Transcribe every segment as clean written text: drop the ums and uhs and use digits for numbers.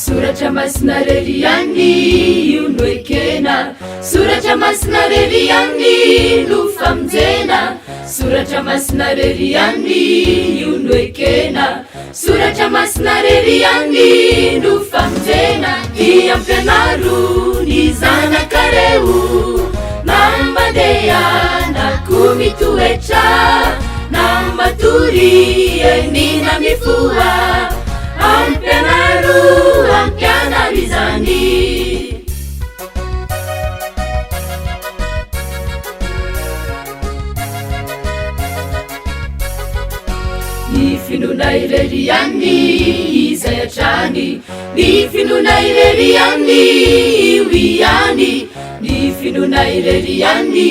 Suratra masina reriany iono ekena, suratra masina reriany no famonjena, suratra masina reriany iono ekena, suratra masina reriany no famonjena. Iampianaro ny zanakareo nambandeha na komitoetra namatory enina mifoa ampianaro ampianaro izany. Ny finoana ireriany izay hatrany, ny finoana ireriany io ihany, ny finoana ireriany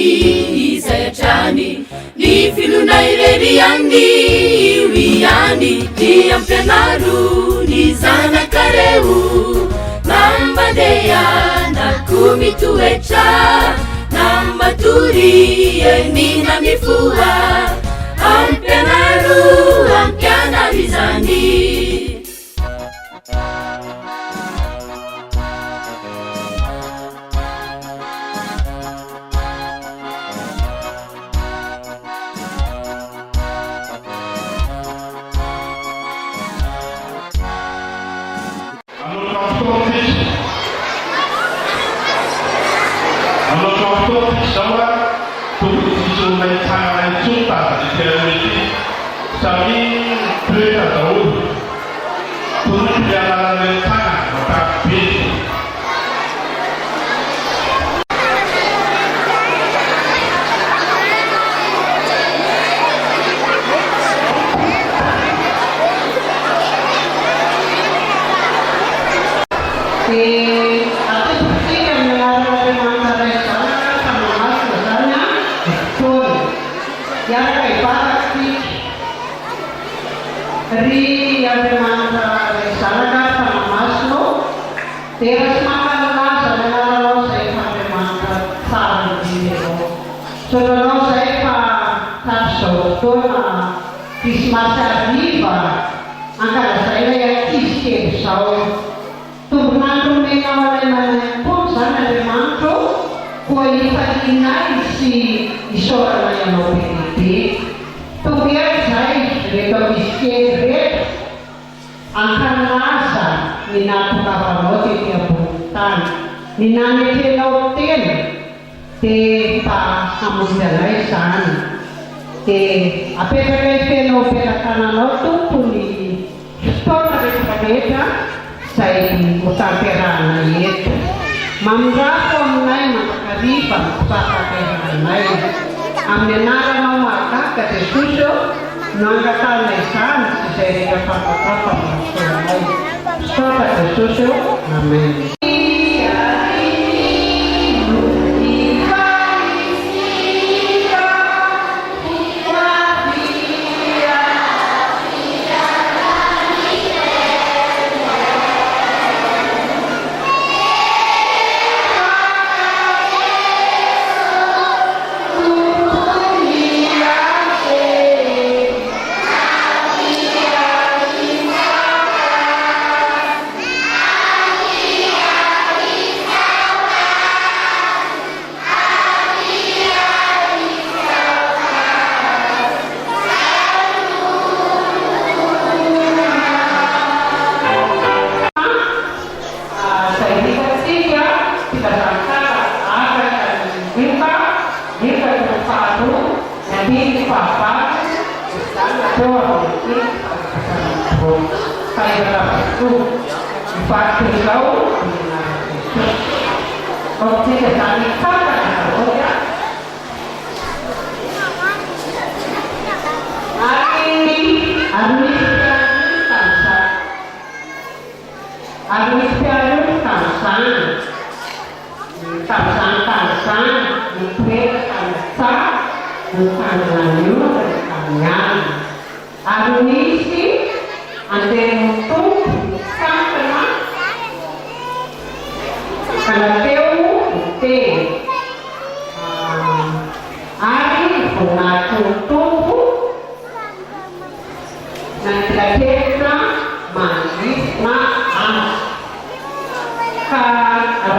izay hatrany, ny finoana ireriany io ihany. Ny ampianaro ny zanakareo nambandeha na komitoetra namatory enina mifoa ampianaro ampianaro izany.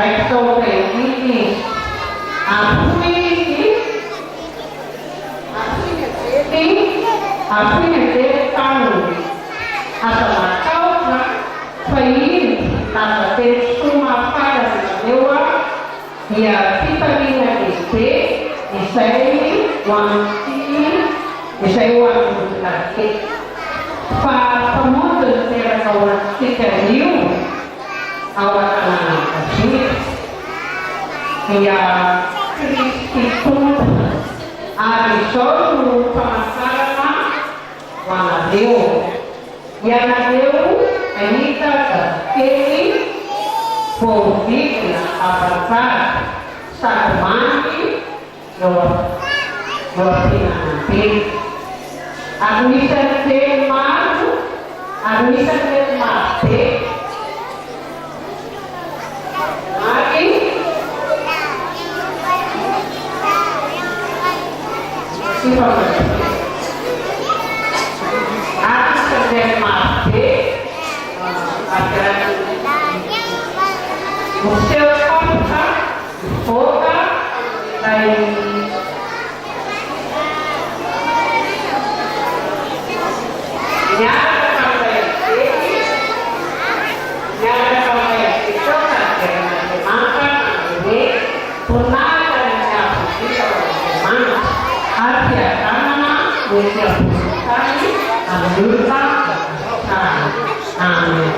estou feliz. Afim tahu atau causa pain nada ter uma para dewa ia kita bina iste isai lagi pa pemotor tera kawan kita liu awak kasih ia Kristo ari solo pamasarama wana Deo yana Deo anita kini povik na avanzar sa mandi no pinanti agmisa de mate Museu Kota, Kota, dari nyata sampai itu kan maka ini punah dan nyata kita mana artinya karena museu kali alhamdulillah amin.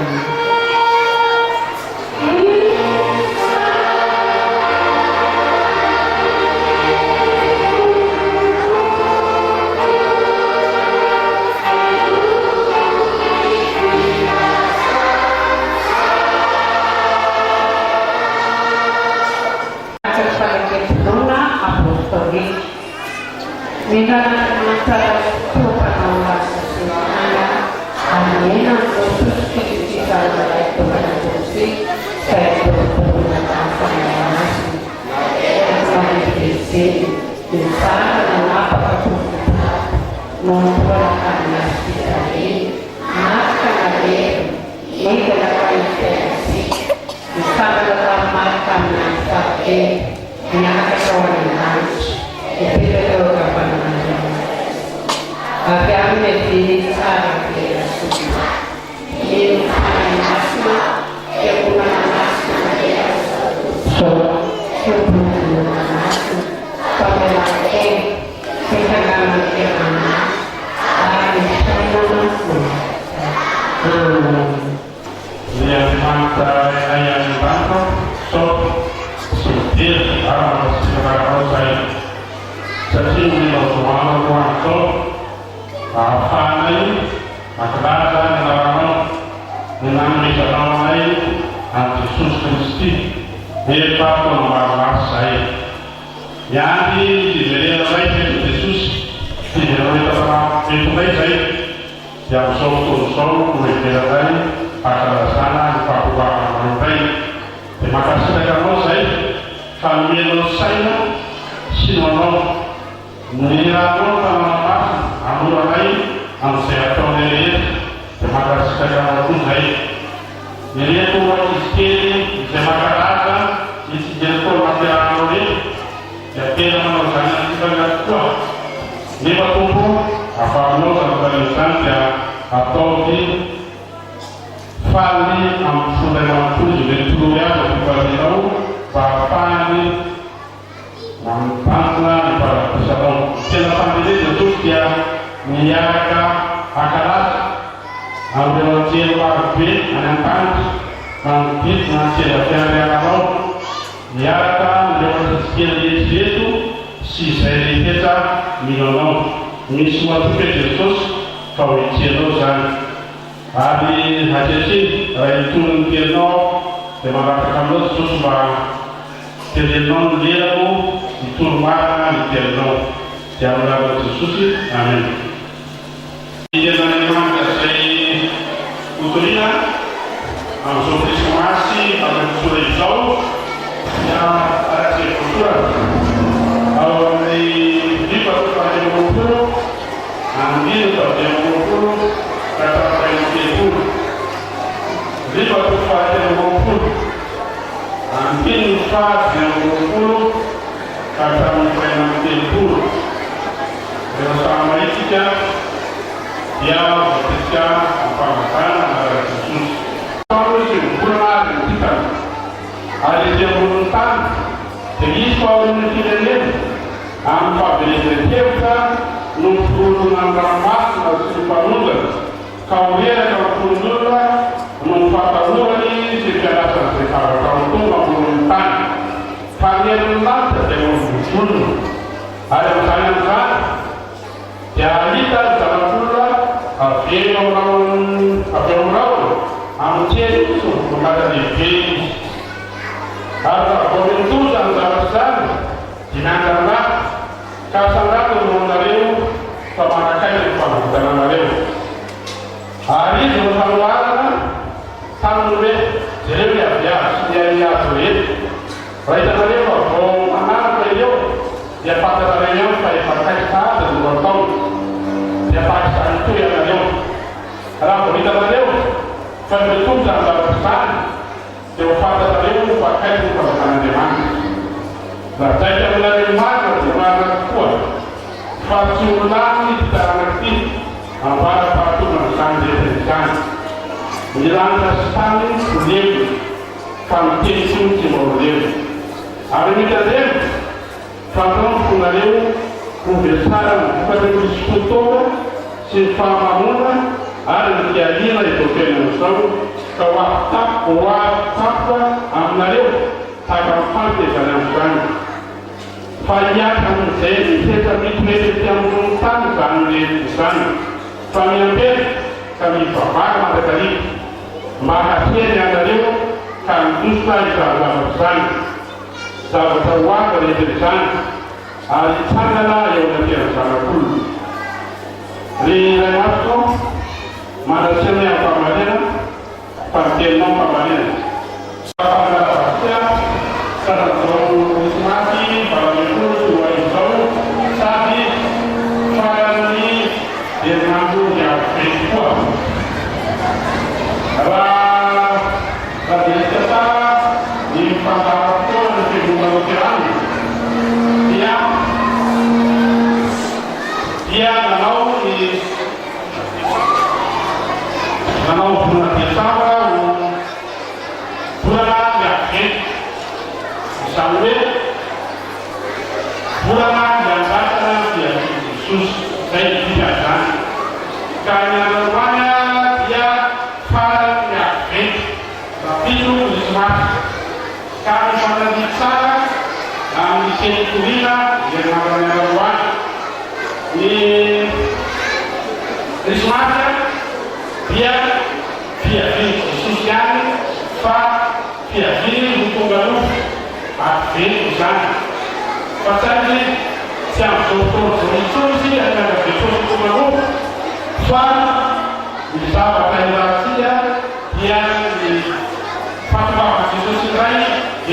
Minta masalah kepada semuanya, amin. Terus kita mulai berfungsi, saya berguna nasi, saya berisi, bisa dan apa pun membuatkan nasi tadi, makan lagi, ini kenapa infeksi, bisa melamatkan nasi, penyakit orang Jadi kalau kapan namanya, kami menjadi cara kita ini asma kepunahan asma so kepunahan asma pemelakai ketegangan keamanan ada yang mata yang bangkok so setir arah sekarang saya Jadi Subhanahu wa ta'ala afani akhlaka naramu dengan bicara Yesus Kristus hepa pembawa saya yang diberi oleh Yesus diberi itu saya yang solu diberi pada sana di Papua Maluku. Terima kasih kepada saya kami saya sinono Nirano Tamama, Amurai, and Seattle, the Magasaka Tunai. Niriato is killing the Magarata, is Jelko Magaroni, the Pena of Sanatika, Nivatumbo, Apollo of Alexandria, Atoti, Fali, and Suleiman Tuju, the Tuya of Palino, Papani. Nampaklah para peserta selepas ini tentunya menjaga akarat, ambil cepat bid, anampan, bangkit masih ada kalau menjaga lewat sekian itu si saya kita minum semua itu Yesus kau ikhlaskan hari haji itu mungkin terima kasih Yesus non liamo di turmana all'interno siamo la Gesù amen dia memang sei utolina ang sofismasi ang sulaisau ya ada kultura au nei di pada kultura ang di pada kultura kata pada kultura di pada kultura ang di 20 ka hatramin'ny faina amin'ny telopolo. Rehefa samy mahitsika dia voatetika ampangatana anaraka Jesosy. Jesosy mivolana azy ny titana ary ety ambonin'ny tany dia misy fahaolon'ny firenena amin'ny fahavelezany hevitra no fiorona ny ranomasina sy ny mpanonjana ka horeraka amin'ny olona no mifampanorany sy fianasany izay zavatra mitonga ambonin'ny tany. Faneran'ny lanitra dia mivolona ary amin'izany amin'izany dia ahita ny zanak'olona avy eo amin'ny raona amin'ny teny sy mivoaka lehibe izy. Ary raha vao mitoza ny zavatra izany dia miandrana ka sandrato no anareo fa manakaiky ny fahavitana anareo. Ary izy no fanoharana taminy hoe jereo ny avy azy sy ny azo rehetra. Raha hitanareo fa vao manaraka ireo dia fantanareo fa efa akaiky sahatra no atao dia pakizany toy anareo. Raha vao hitanareo fa mitoza ny zavatra izany dia ho fantanareo fa akaiky ny fahavatan'Andriamanitra. Raha jaika aminareo marina dia marina tokoa fa tsy olany hitarana ity ambara fahatonga n'izany rehetra izany. Ny lanitra sy tany ho levy fa miteny tsy tsy mba ho levy. Ary mitanareo fa ataonareo ho vesara ny vokatra misy fotoana sy ny fahamanona ary ny fialiana izao fiainan'izao ka ho ahitapoka aminareo tahaka ny fampezany amin'izany. Fa hiaka amin'izay miheta mitomety ty ambony tany izany rehetra izany fa miambely ka mivavaka mandakarika mba haheny anareo ka midosona izavazavatra izany zavatra ho ava rehetra izany ary hitsangana eo anatin'ny zanak'olona. Ry iray masoko manasiana ampamalena fa miteninao ampamalena. Fangalavasia karazao krismasy valamefolo sy ho izao sady farany herinandro ny avy koa. Raha desika tsara ny mifandara-potoana ny fiangonana Loterana dia nanao volana Desambra no volana miavety. Izany hoe volana mianjatana fiaviany Jesosy izay dika zany. Ka ny androany dia farany miavety rapito krismasy. Ka ny fanadiny tsara amin'ny teny torina herinandron'ny androany. Ny krismasy dia fiaviany Jesosy ihany fa fiaviany ho tonga nofo advento izany. Fa sady tsy amin'izao fotoana izao intsony izy amiaka Jesosy tonga nofo fa ny zavatra ilatsika dia ny fahatongavan'i Jesosy iray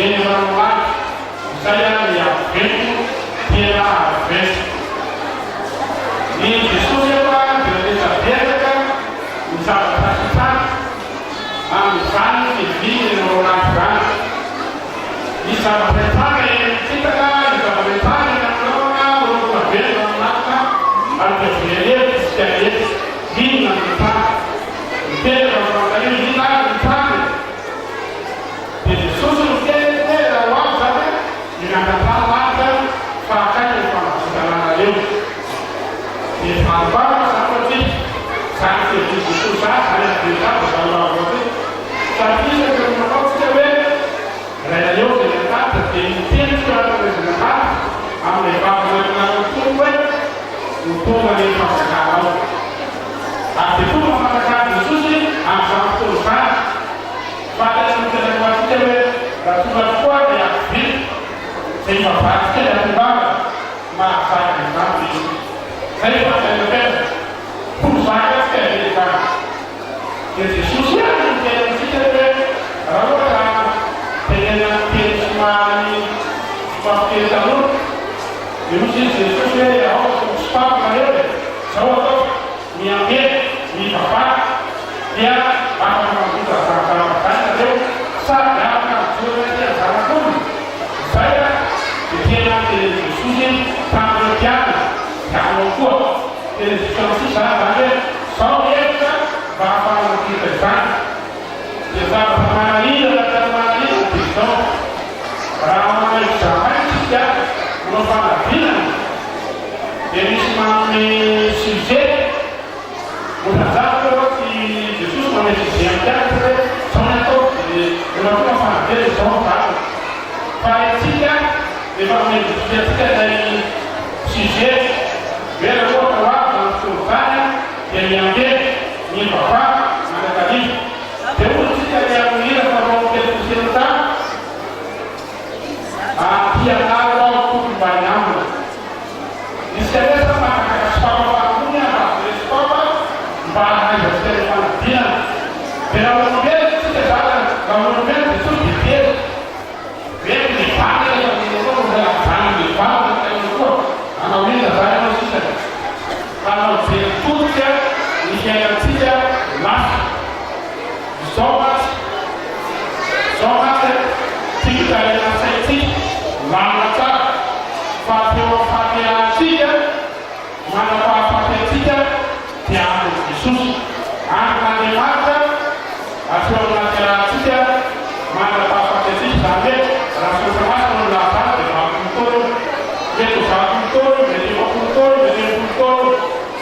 eny ranomasy. Izay ny advento tena advento. Ny Jesosy efa dia rehetra betsaka ny zavatra sasany amin'izany ny viny no anaty izany. Ny zavatra tsara etsitaka, ny zavatra tsara amin'naona olona betsaka amin'natona ary dia vorehery tsika rehetra viny ny tsara. Miteraka amin'nantareo vina ny tsara. Dia Jesosy no teny hoe raha ho avy zany ny miandrantany marika fa akaiky ny fanavotana anareo. Dia fahavara zavatra zany fevy Jesosy zany zany avezava zany lavatra satria ka manaotsika hoe rainareo dia miantarika dia miteny fianarezana amin'ny vavanareo tombo hoe ho tonga ny fanjakanao. Ary dia tonga manakary Jesosy amin'izany fotoana izany. Fa tena mitenako atsika hoe raha tonga tokoa dia avity izay mivavatsika dia tombava mahazaka izany izy. Zay fa tenapena pozaka atsika dia izany. Dia Jesosy ihany no tena atsika hoe raha ohatra tenena teny somary mafiteny tanora dia misy izy Jesosy hoe ao sy papanareo zao atao miambely mivavaka dia afaka mampita zanazana zany nareo sady afaka mijoro dia zanak'olona amin'ny sujet motazako ty Jesosy manay sujet ampianatra hoe zao ny atao rehefa tonga fanavely zao valo fa itsika rehefa atsika ilay sujet vera loaka hoavy na fitovana dia miambely mivava manakaliva dia ozy tsika le amihira fa rao kelosenta pianaro ao tokombany amina isika resa mahakakasipapapakony aresipapa mba haizasika le fanadinana dia raha olombelo tsika zala raha olombelo dia tsy didely rety mivana vana mivana koa anao iza zany anao sisa anao jery totika ny fiainatsika lasa zao maty tikitarena saitsika manana tsara fa teo fampianatsika manapahafampiatsika dia aminy Jesosy an'Andriamanitra ateo anatyrahatsika manapahafampiatsika zany hoe raha sosamasy no lazana dia vakontolo mety vakontolo mety vakontolo mety vakontolo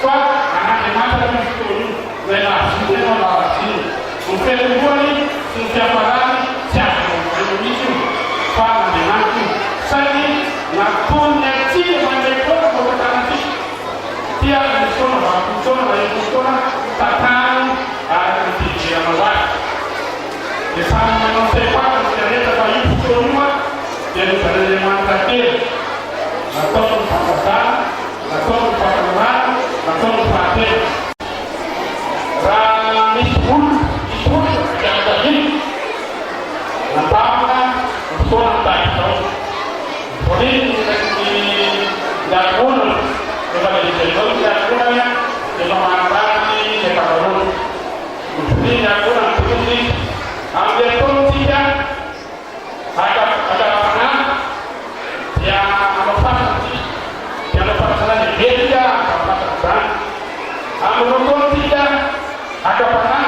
fa an'Andriamanitra ny fotoana io zay lahazitena lahaziny ny fiantomboany sy ny fiafarany tsy azo misy io fa an'Andriamanitra io sady natony atsika mandray foana fafatanatsika tia ny fotoana vakontolo na fotoana tatany araka ny fidiranao azy dia samy manao sepaka siareta fa io fotoana dia nizan'Andriamanitra kely nataony fafazana nataony fafanarana nataony fahatena raha misy olo fianakaviny natapaka ny fotoana tahaka zao voliny ny diakona efa lalizanao ny diakona efa manarany ny kavarona ny diakona ny tokony amin'ny ataontsika akafana dia amafasatsika dia amafasana lehibetika akafasana zany amin'ny ataontsika akafana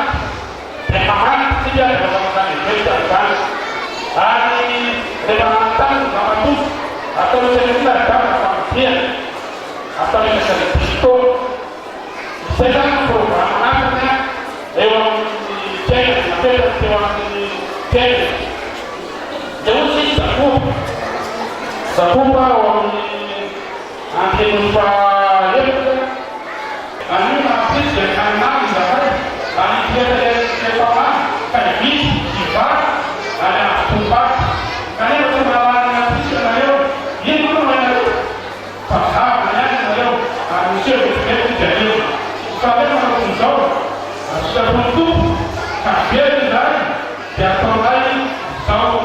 dia mamanitsika dia amafasana lehibetika zany ary rehefa manantany mamatosy atao selekina dama fampiana atao ilakany kristo izay zany programa natana eo amin'ny fiaina napetraka teo amin'ny fiaina dia ozy zakoba ao amin'ny anteniny faefatra anio napisy dia kanynamy zakay anitietaleefamany ka ivisy ivary any amtombaka kanefa tsy mahalany napisy anareo ino no mainareo fa zavana ihany nareo miseo vetivety diareo fa refa nakon'izao asitapony tompo ka very zany dia ataonay zao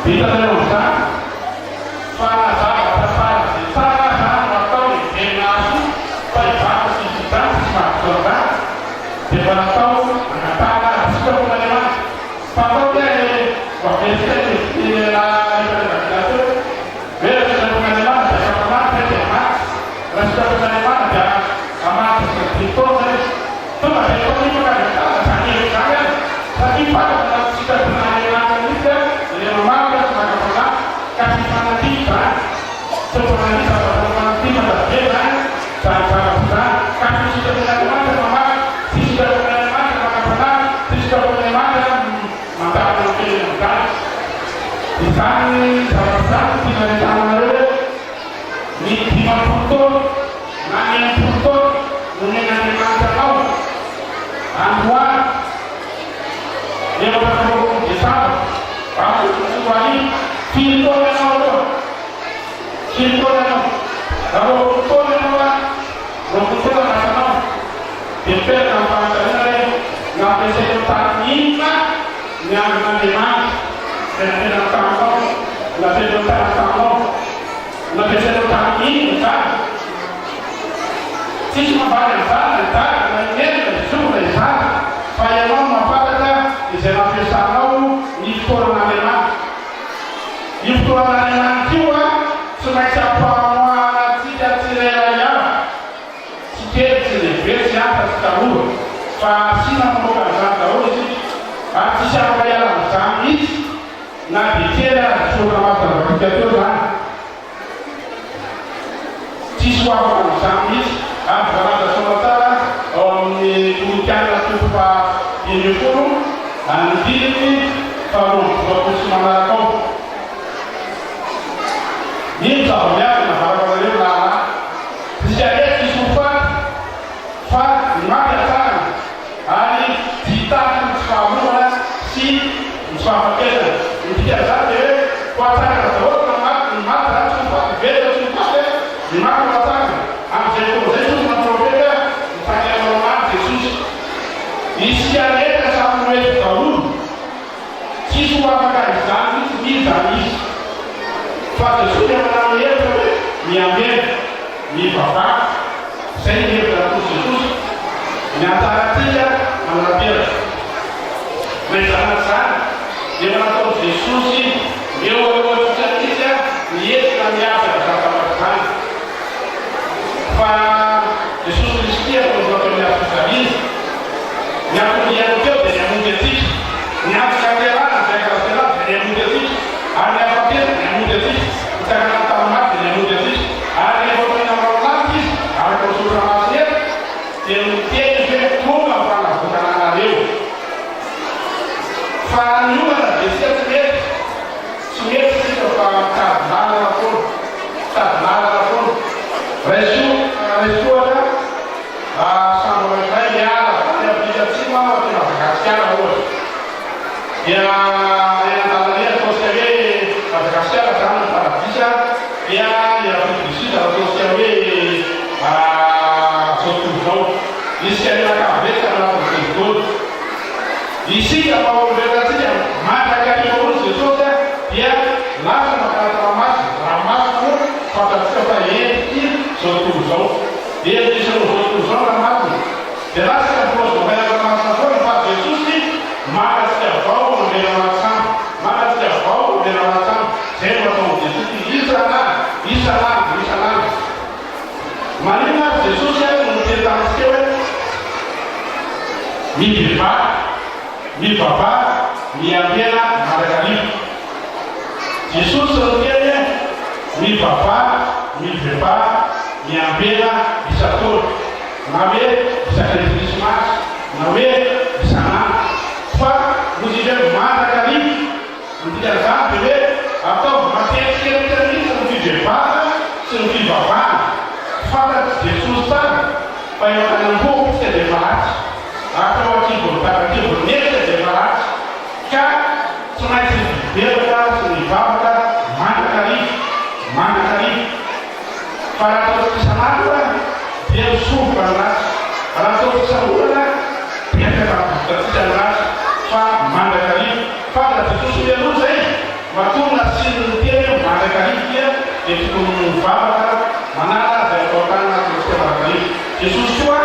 vitanareo zany fa zavatra zay tsara zany no atao venazy fa ivaka sisy zany tsy mahazo zany dia fa natao anatana asitapon'Andriamanitra fa atao hoe vavetika ivavilateo vera sitapon'Andriamanitra dia kafamanitra dia maty raha sitapon'Andriamanitra dia amaty sitapitona tonga dia ataonifakadetana zany zany any satria fatana sitapon'Andriamanitra misy le mamaka sy makafana ka tsy fanatika zany toponanisa fanatika tave zany zany zavatra zany ka tsy sitapon'Andriamanitra mamaka tsy sitapon'Andriamanitra makafana tsy sitapon'Andriamanitra mandavana keliny zany izany zavatra zany tianaresanareo ny dimampolo na ny enimpolo no nen'Andriamanitra anao androany efatra roapolo desambra vakosoany filotaona anao aloha filotaona anao raha roapolo taona anao a roapolo taona nasanao dia mipetraka amin'ny fahatarina re nampiasainao tany inona ny andron'Andriamanitra zay nampiasainao taminao nampiasainao taminao nampiasainao tany inona zany tsisy mambany an'izany zany na inenina izona izany fa ianao mafantatra izay nampiasanao ny fotoanan'Andriamanitra io fotoanan'Andriamanitra io a tsy maintsy ampamoanatsika tsirairay avy tsy kely tsy lehibe tsy anta tsy tanora fa asina mamoaka an'izany daholo izy ary tsisy afaka iala amin'izany mihitsy na dia kely ary sotra mahatanavatika teo zany Tsisy hoavana amin'izany mihitsy zavatra soa tsara ao amin'ny tolonkana tofa enimpolo andiny faharoapolo sy manaraka ao. Iny zava-miavana varavazareo laha isika eto isy ho fa ny maty atsarana ary tsy hitafy ny tsy fahamoana sy ny tsy fahafatesana. Midika zany hoe ho atsarana daholo ny maty raha tsy ho faty veta tsy ho faty ny maty ho atsarana. Amin'izay fotoana zay Jesosy naprofeta nyfanenao maty Jesosy. Isika rehetra samy hoe daholo tsisy ho afaka izany mihitsy mizany izy. Fa Jesosy amanano hevitra hoe miambena mivavaka. Zay ny hevitra ataon'i Jesosy ny antaratsika manarapera. Izany dia manatao Jesosy eo alohantsika mietika miasa zavatra zany. Fa Jesosy Kristy ataonao miasa zany izy. Ny antony ihany teo dia ny hamonjy atsika. Ny antony aterana zay karakterana dia ny hamonjy atsika. Ary ny afatena ny hamonjy atsika. Ny tanana tamin'ny maty dia ny hamonjy atsika. Ary ny efa manao laty izy araka ny soratra masina eto dia miteny hoe tonga ny fanavotananareo. Fa ny olana dia sika tsy mety sika fa mitady lalana foana. Raisoatra sambo iray miala ny aplikatsima tena Madagasikara ohatra. Dia an-dalana ataontsika hoe Madagasikara zany ny paradisa dia ny Afrique du Sud ataontsika hoe zao tontolo zao. Isika menakavetsika anatin'ny tentolo. Isika maolombelonantsika matakariva olo Jesosy dia lasa makarata ranomasina moa fantatsika fa entiky zao tontolo zao. Dia misy zao tontolo zao ranomasina. Dia lasa kapozy mamela ranomasina foana fa Jesosy makatsika avao mamela ranomasina. Makatsika avao mamela ranomasina. Zay no ataon'i Jesosy isan'andro. Maninona Jesosy no miteny tamintsika hoe mivavaka, miambena mandrakariva. Jesosy no teny mivavaka, miambena isatolo. Na hoe isakrismasy, na hoe isan'andro. Fa nozy hoe mandrakariva midika zany dia hoe atao matetikely mihitsy ny fivavaka sy ny fivavahana. Fantatsy Jesosy tsara fa eo anamboako tsy dia mahatsy. Atao ativony nefika dia mahatsy. Ka tsy maintsy mivavaka sy mivavaka mandrakariva. Fa raha ataontsika isan'andro dia misofoka ny ratsy. Raha ataontsika isan'olana dia fiatambokatsika ny ratsy fa mandrakariva. Fa raha Jesosy mialoha zay matonga sy ny teny mandrakariva dia tokony mivavaka manara zay atao tanana ataontsika mandrakariva. Jesosy koa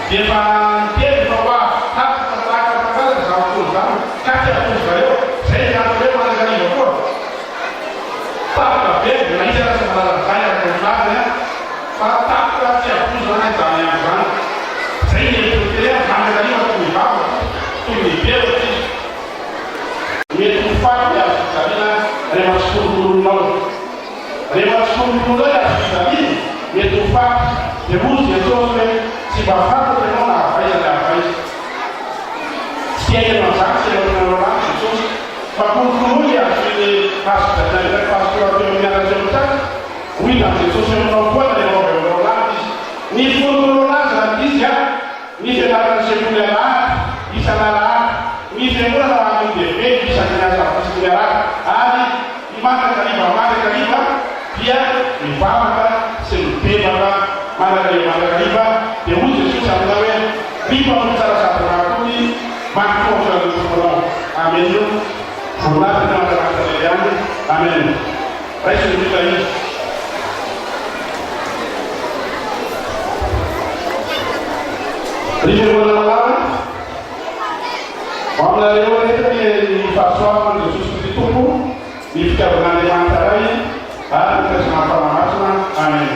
dia efa niteny fa hoa tapaka zavatongo zany ka tiatongo zareo zay zany hoe mandrakariva koa. Tapaka be dia na izy arasa malarazay araka ny laviny fa tapaka tiatongo zany zany ihany zany. Zay ny hevitra mandrakariva toy mivavaka toy mibera izy. Mety ho faty azo fijaliana rehefa tsy folonolonao. Rehefa tsy folonolonao azo fijaliana mety ho faty. Dia mozy Jesosy hoe tsy mba fantatra ianao na avaiza. Tsy hainao an'izany tsy hainao nanao rano Jesosy. Fa kolokoloy azo azo fijaliana iray pastora mianatra amin'izany. Ho hitan'i Jesosy aminao koa rehefa vainao rano izy. Ny folonolona azy raha izy ny fianarana sekoly alahady isan'alahady. Ny fiangonana amin'ny bebe isan'ny asa fisiny miaraka ary ny mandrakariva dia mivavaka sy mibebaka mandrakariva dia hoy Jesosy aminao hoe riva amin'ny tsaratsaranaatony mankitoatra ny tomponao. Amen. Voninahitra mandrakariva ihany. Amen. Raisy ny mita izy. Riverona malala aminareo rehetra ny fahasoavana Jesosy Kristy tompo ny fitiavan'Andriamanitra ray ary ny fiasan'ny fanamasina. Amen.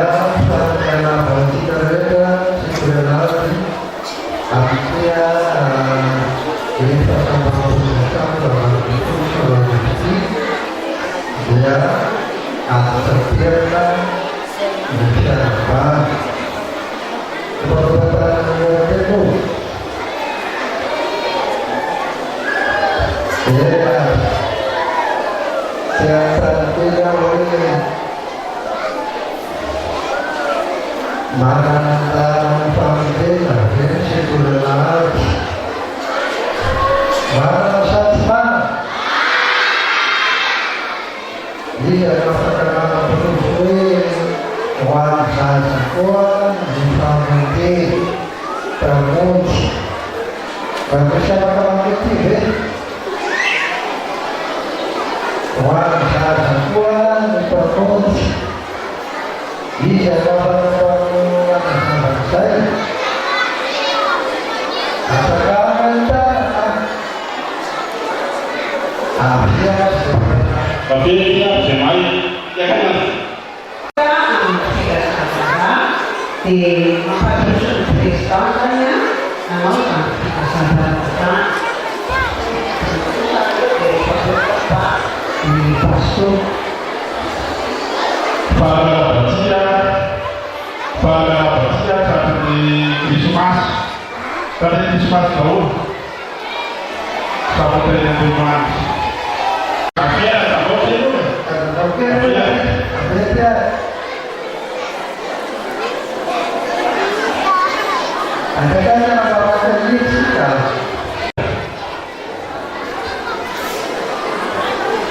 karena bagi mereka sebenarnya artinya ini pertama berusaha dalam itu solusi dia terbiarkan masyarakat perbuatan itu ya siapa tidak boleh Manantang Pangdena Bensi Kulenar Manasatma Dia terkenal berusui Wan Sasikuan Dipangdi Termus Bagi siapa Pangdi Wan Sasikuan Termus Dia terkenal saya katakan tapi dia semai ya kan di masa Kristennya nama kita di pasuk pada saat di Krismas tahun sampai dengan bulan akhir tahun itu ada kan apa-apa ini sudah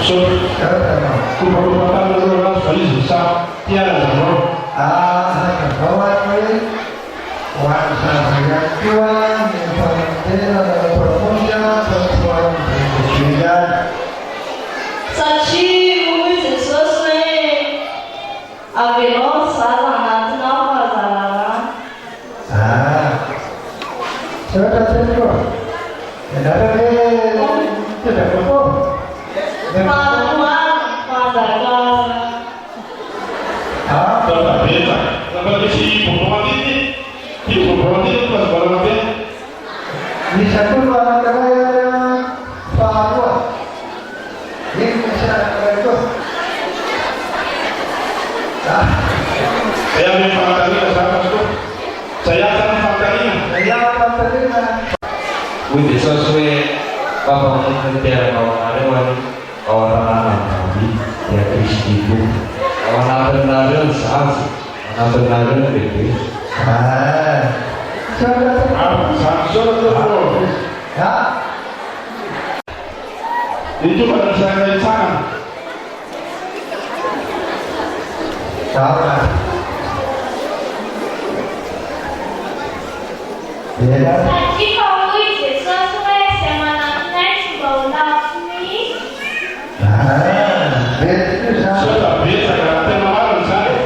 so kupatan orang sekali susah tiada zaman kawan ini wanita yang kuat yang berpunya persoalan berbeda. Sachi muito sosai avelo salah nanti nama salah sudah tentu tidak ada tidak apa paduan padakan tetap beda sampai si pembuat ini pas barang apa bisa pun orang kaya Papua ini masyarakat itu saya memang tadi kesana itu saya akan faktanya Wih, sesuai Bapak Menteri kawan orang nabi ya Kristiku kawan benar sahas benar itu itu pada saya dari sana sama ya Sachi kamu itu sesuai sama nanti bawa nafsi itu sama sudah biasa karena tema saya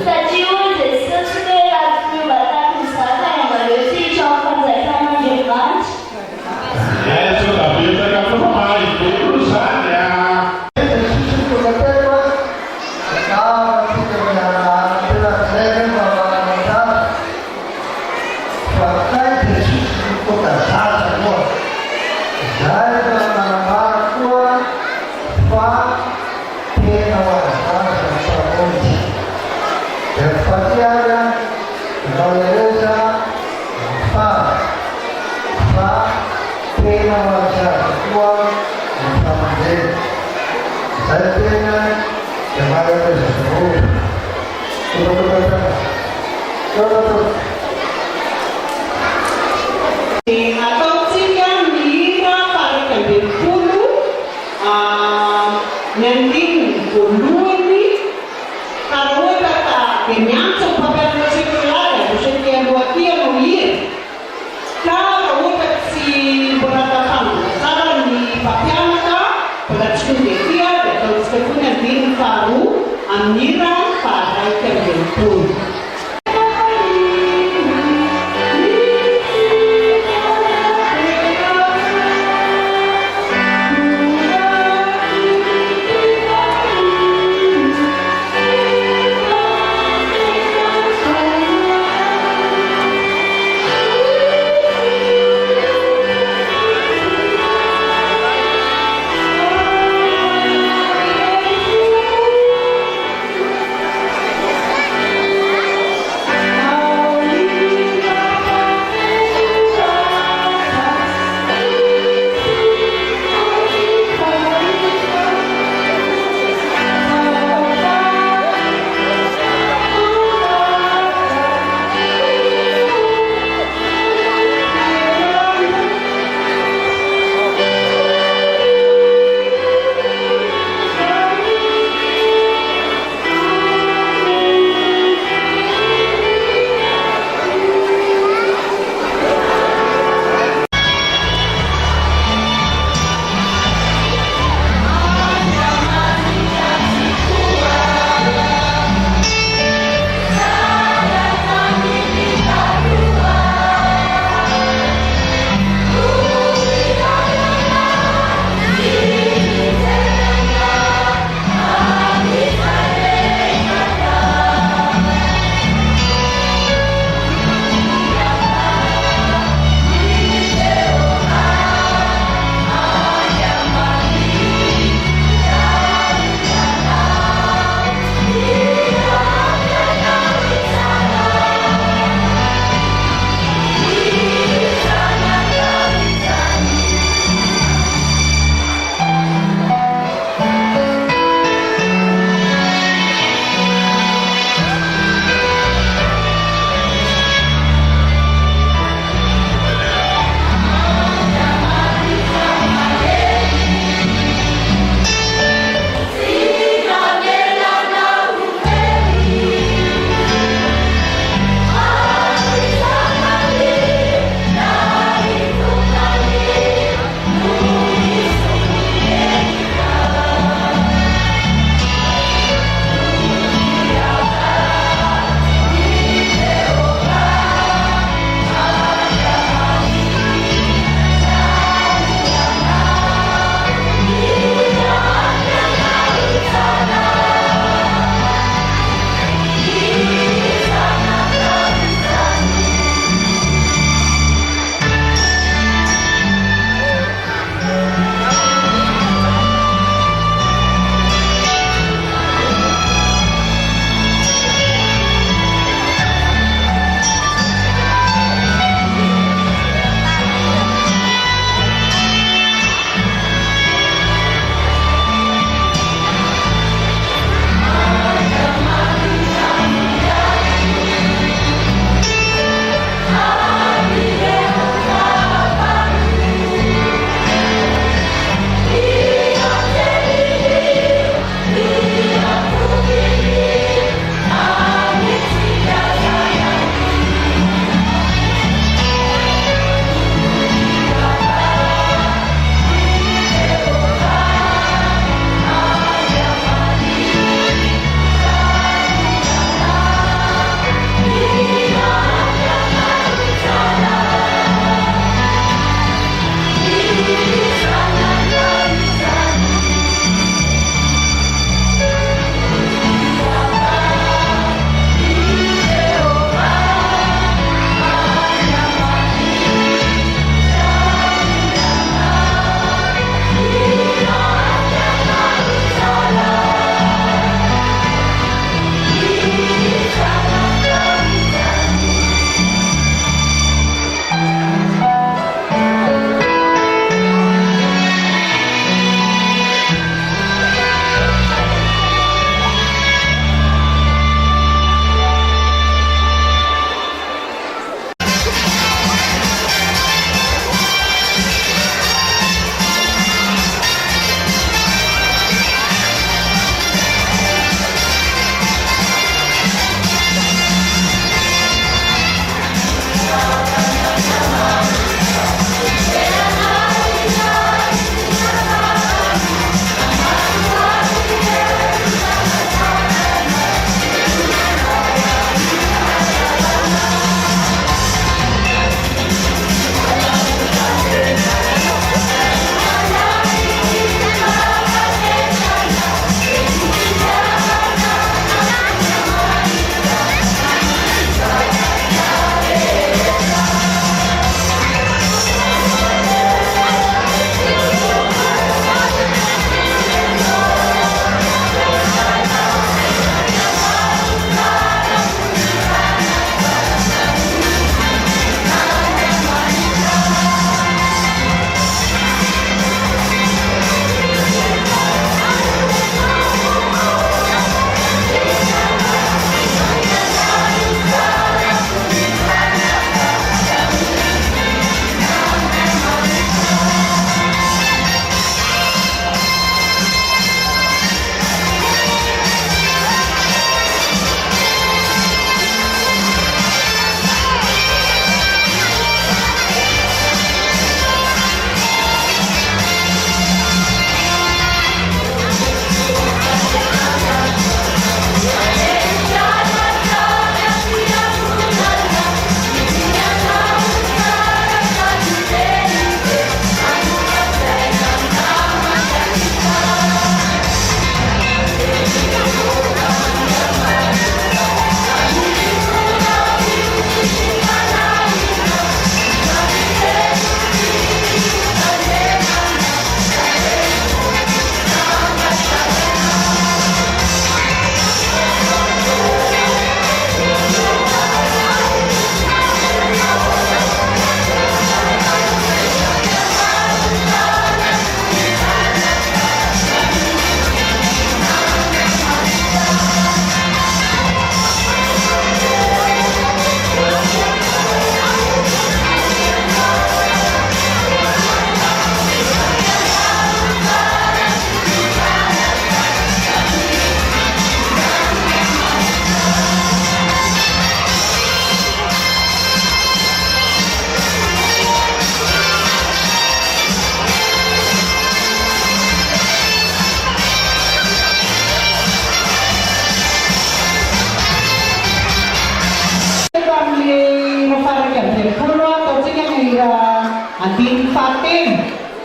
Sachi itu sesuai lagu batak wisata yang baru sih coba saya sama Jerman ya sudah biasa karena pemain itu urusannya atau jika mira pada kembali dulu nending dulu ini kalau kata kenyang sampai masih kelada masih yang dua tiang menir kalau si beratakan saran di Patianaka pada sini dia atau sepunya din baru amira pada kembali dulu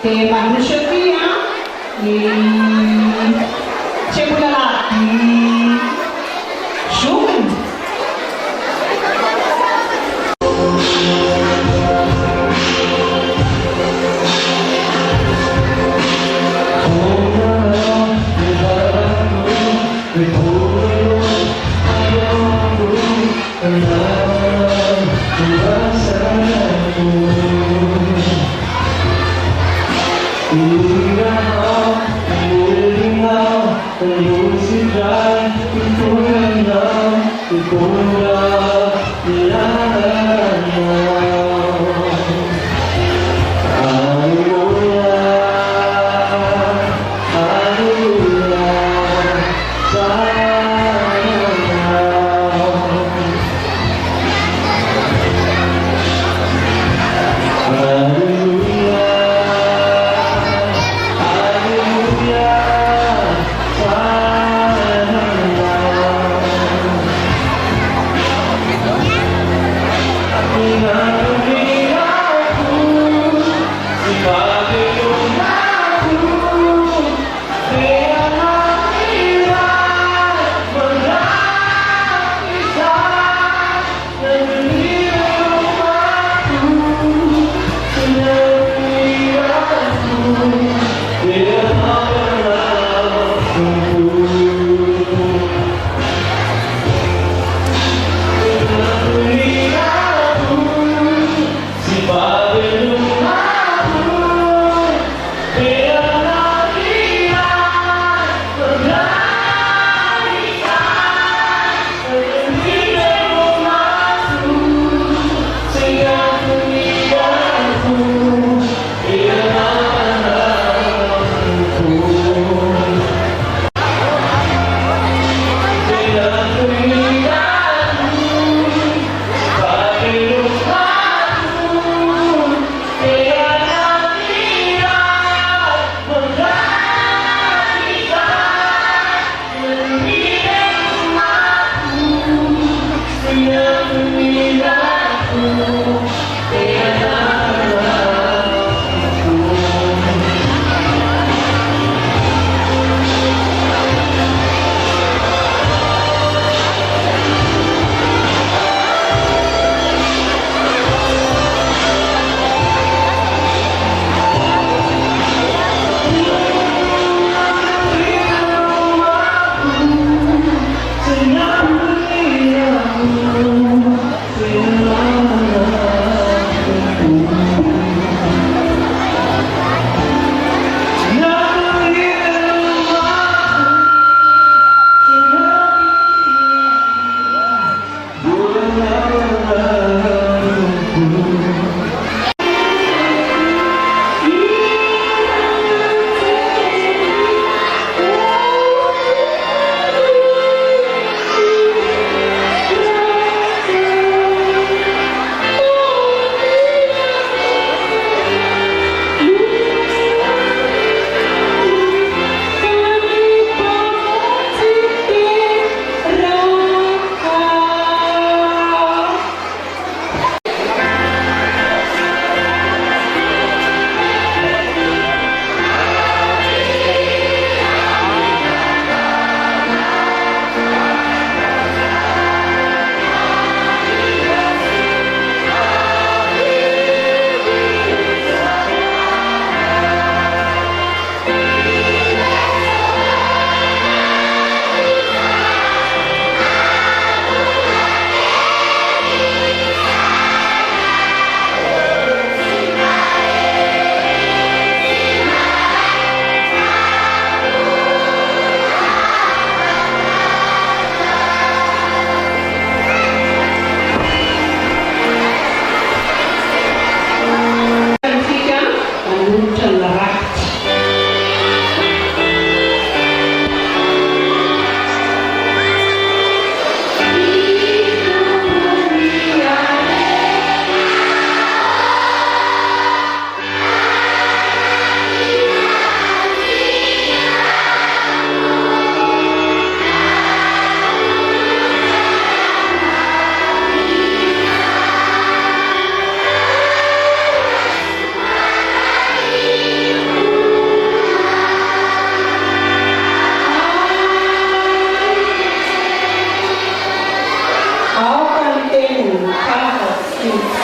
che manusia dia siamo lalaki June.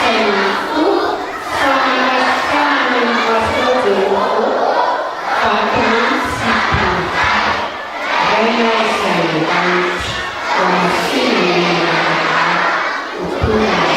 Senatu sangat kami bersyukur pada situ Renai Sayang Komisi Hubungan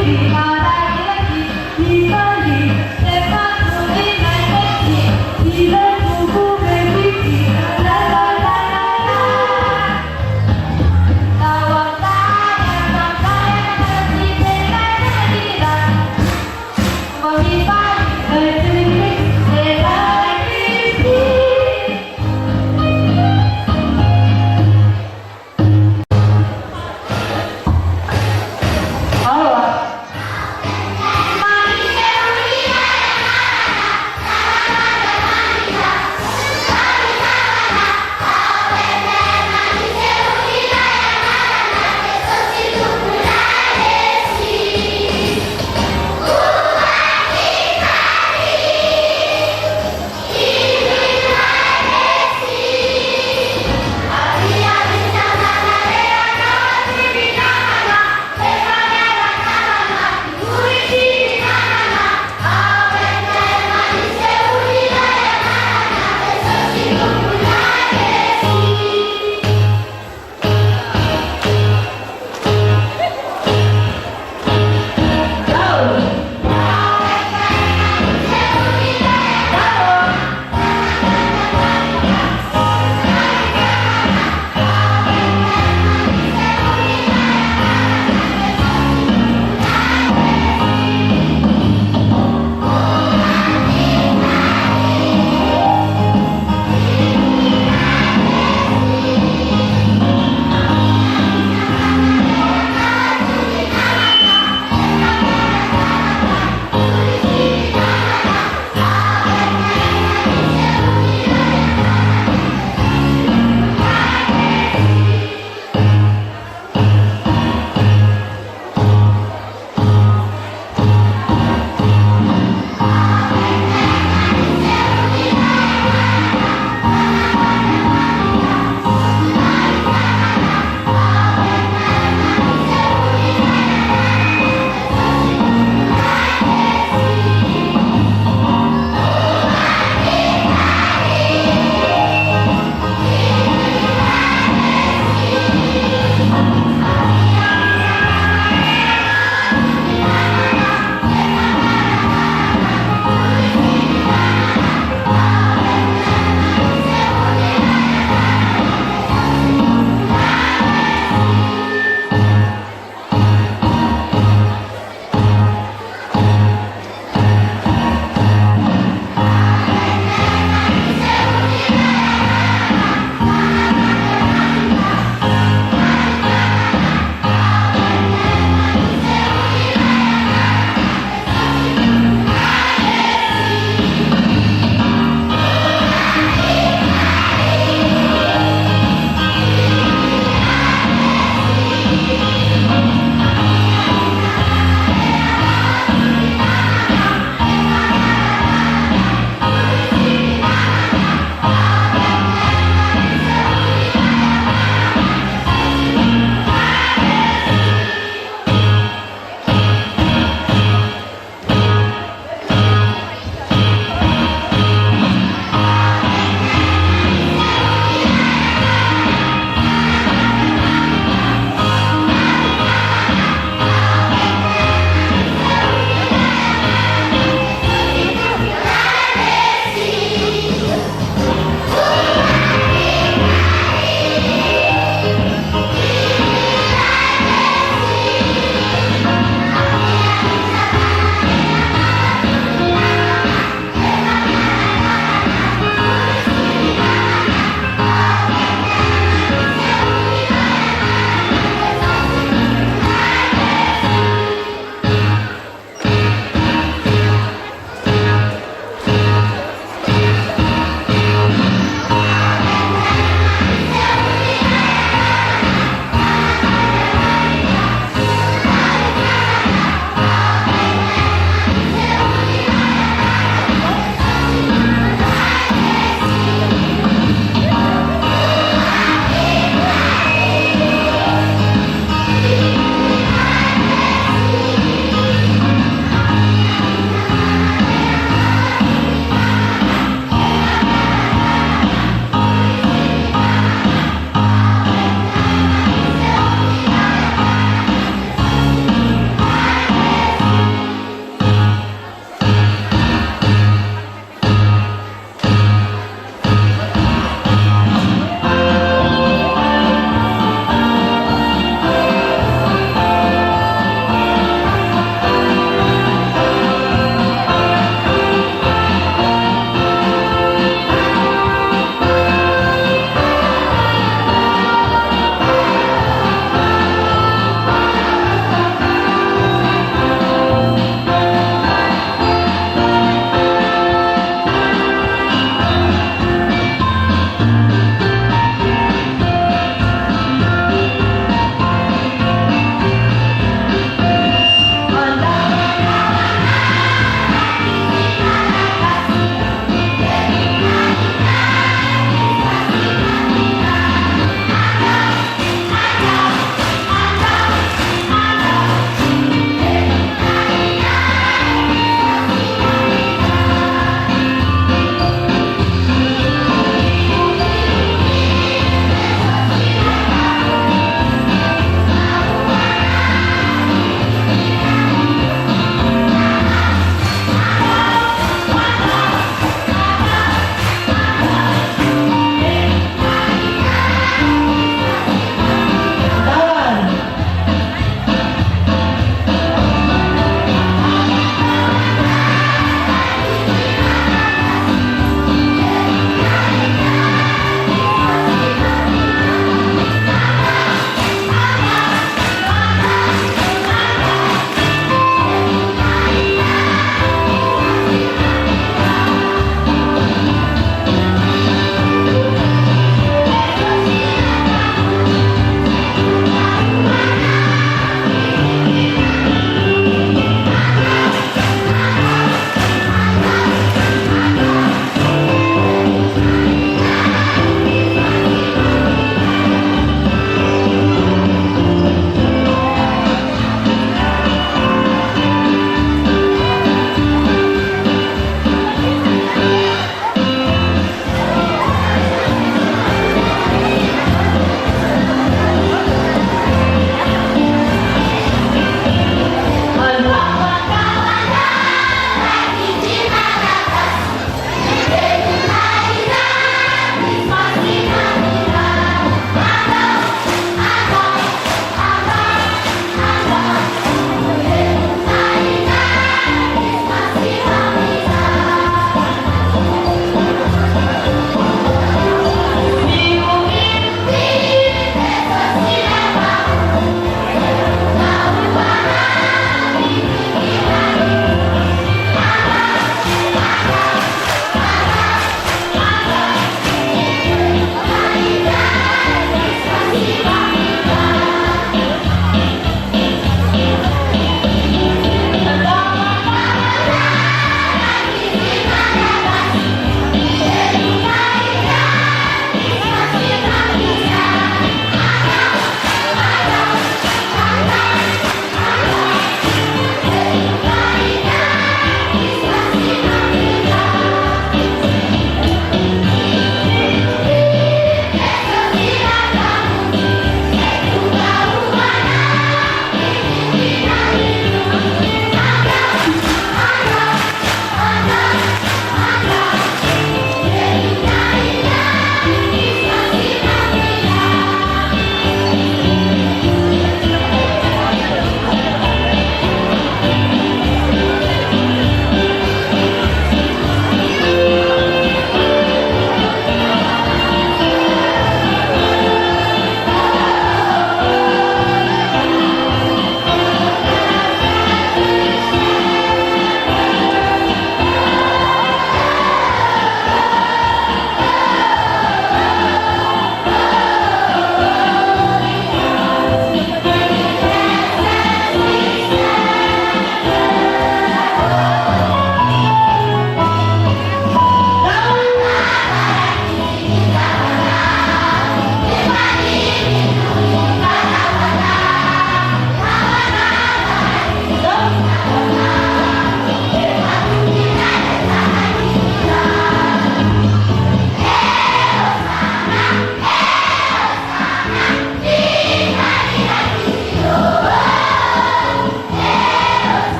Halo.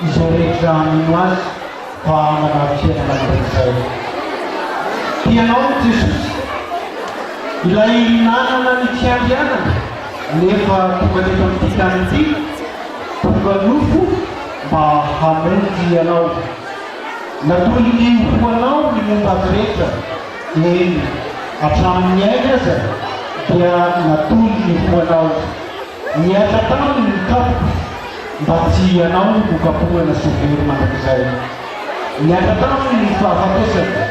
izay rehetra amino azy fa manafiainana mandrakizay. Tianao Jesosy ilay nanana ny fiandrianana nefa tonga teto amin'ity tany ity tonga nofo mba hamonjy ianao. Natolony hoanao ny momba azy rehetra eny hatramin'ny aina aza dia natolony hoanao. Niatra taminy ny kapoka mba tsy ianao no kapohana sovery mandrakizay. Niatra taminy ny fahafatesana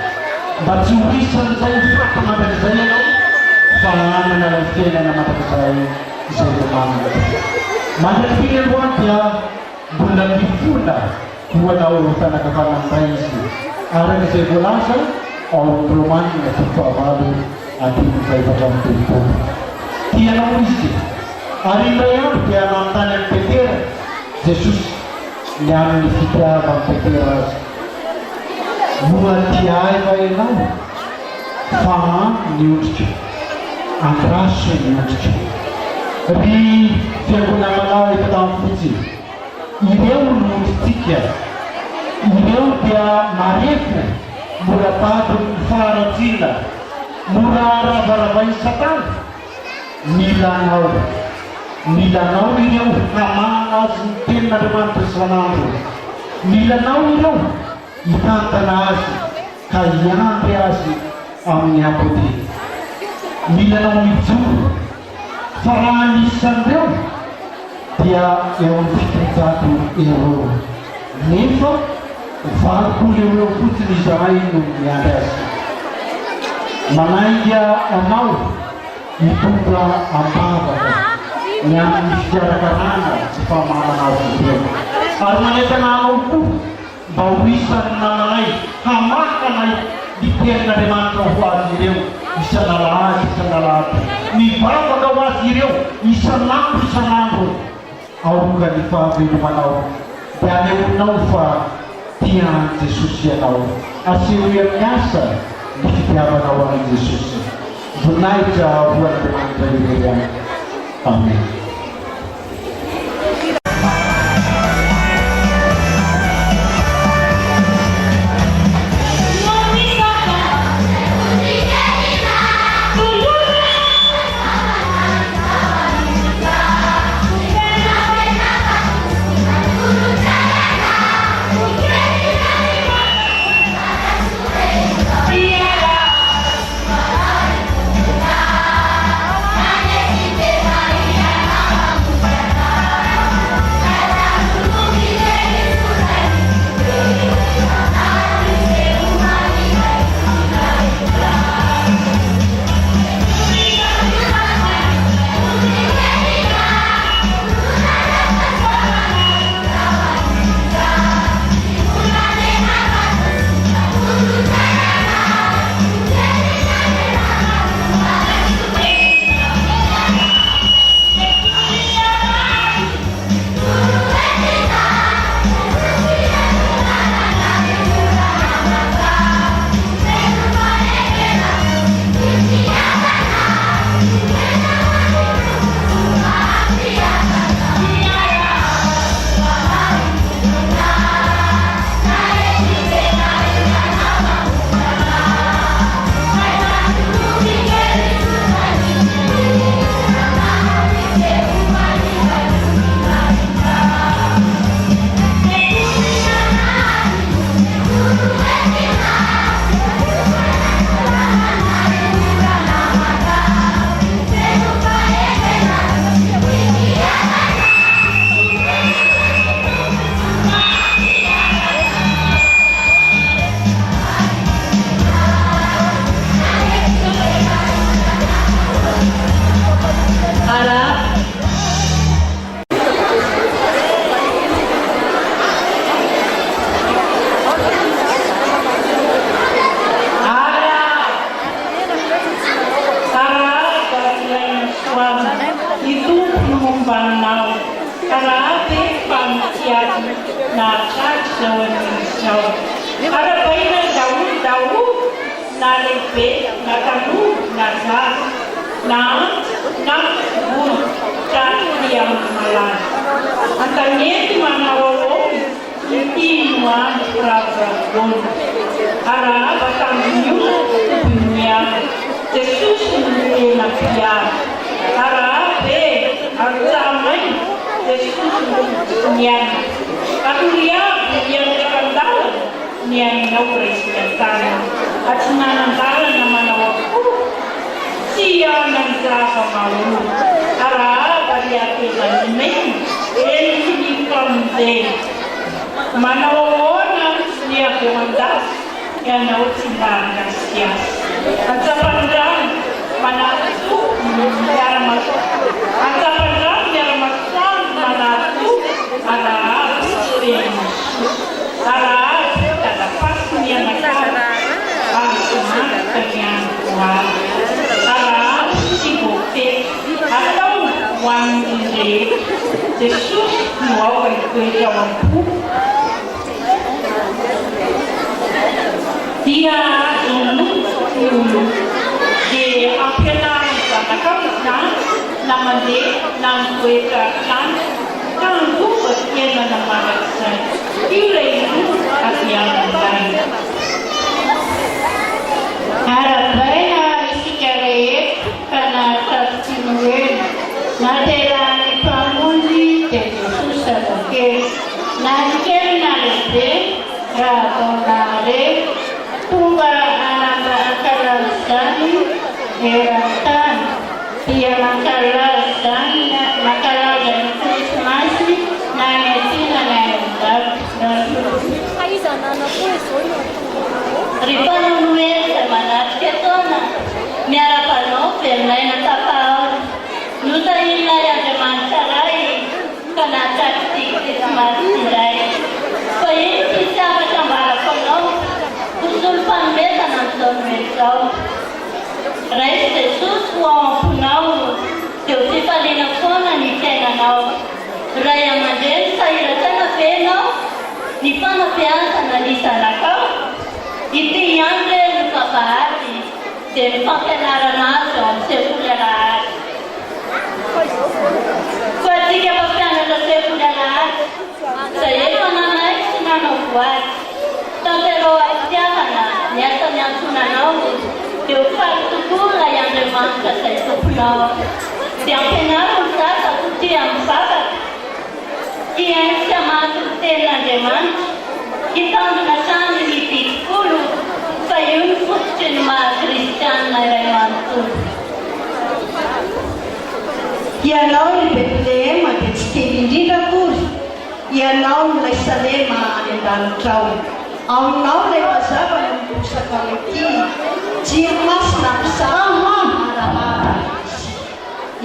mba tsy hoisan'izay faty mandrakizay ianao fa anana ilay fiainana mandrakizay izay manana. Mandrakiny aloha dia mbola mifona hoanao fanakafanan'iray izy arak'izay voalaza ao amin'ny Romanina 7:24. Tianao izy ary ilay andro dia nanontany amin'ny Petera Jesosy ny amin'ny fitiavany Petera azy. Moa tia ahy va ianao? Fa ny ondrika andraso ny ondrika. Ry fiangonana manao eto tamin'ny fotsy ireo no ondritsika. Ireo dia marefo mora tadiny faharatsiana mora ravaravany Satana. Milanao ireo hamana azy ny tenin'Andriamanitra isan'andro. Milanao ireo hitantana azy ka hiandry azy amin'ny ampody. Milanao mijoro fa raha nisan'ireo dia eo amin'ny 700 euro nefa 20 euro fotsiny izahay no miandry azy. Manainga anao mitondra ambavaka ny amin'ny fiarakarana tsy famanana azy ireo ary manentana anao koa mba ho isan'ny nananay hamakanay ny tenin'Andriamanitra ho azy ireo isan'alahady. Mivavaka ho azy ireo isan'andro aoka ny fahavelomanao dia anehoanao fa tian'i Jesosy ianao. Aseho amin'ny asa ny fitiavanao an'i Jesosy. Voninahitra ho an'Andriamanitra irery. Amen. Kinuan Prabon Ara Batamyu Dunia Jesus Nabiya Ara Be Artamai Jesus Nian Katulia yang terkenal Nian Nopres Kentana Atsunan Tala Namana Waktu Sia Nangka Malu Ara Bariati Lanmen Eli Konde Manawona Nia Kemandas yang nautimban kasias. Asa pandang manatu yara masuk. Asa pandang yara masuk manatu ada sering. Ada ada pas nia nakal. Asma kenyan kuat. Ada sibukte atau wan inde. Jesus mau ikut jawabku. Dia ini di akhirnya sama kawan nama dia nama kita kan buat dia nama saya ini asian lain Harapannya isi kerja karena tersimuin nadelan pamuji jadi susah oke naker nade ratonare Tuba anak akalasani eratan dia makalasani makalasan Christmas na netina na Ripano nuel semanas ketona miara pano perlaina tapao nuta illa ya demantarai kana taktik Christmas tirai payin kita macam barakono Usul pambeta na tormento. Rais Jesus wa punau. Teu tipalina kona ni tena nao. Raya majen saira tena peno. Ni pana piansa na lisa nakao. Iti yandre luka bahati. Den pakenara naso sekulerat. Kwa tiga pakiana na sekulerat. Saya mana naik sinano buat. Tentero ajana nyata nyatuna nau teu faktura yang demanda saya pulau yang kenal usah kuti yang sabar yang sama tena demand kita nak di tikulu payung kucing ma Kristen narayantu ya nau di Bethlehem ada sekali dapur ya nau di Salem ada dalam trau Ang nau le pasaba ng pusa kaliki, jirmas na sama marahara.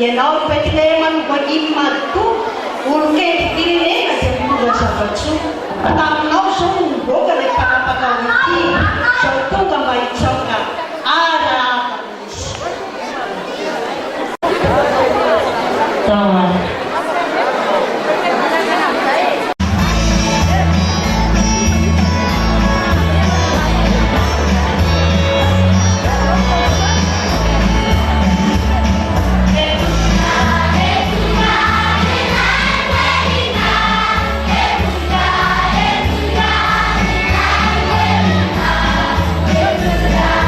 Yan nau Bethlehem ko imatu, ulke ilne na jemura sa batsu. Ang nau sung boga le parapakaliki, so tuga may choka ara. Tama. Yeah.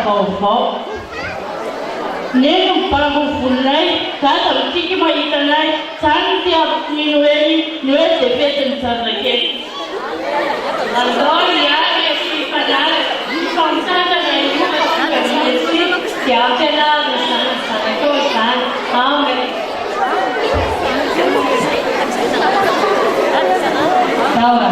kau Neng para fulai, kata uti ma itanai, santi ab minueli, nuel de peten sarreke. Algoria esi padal, konsanta ne esi, kya chela sarreko san, amen. Tawa.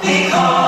Because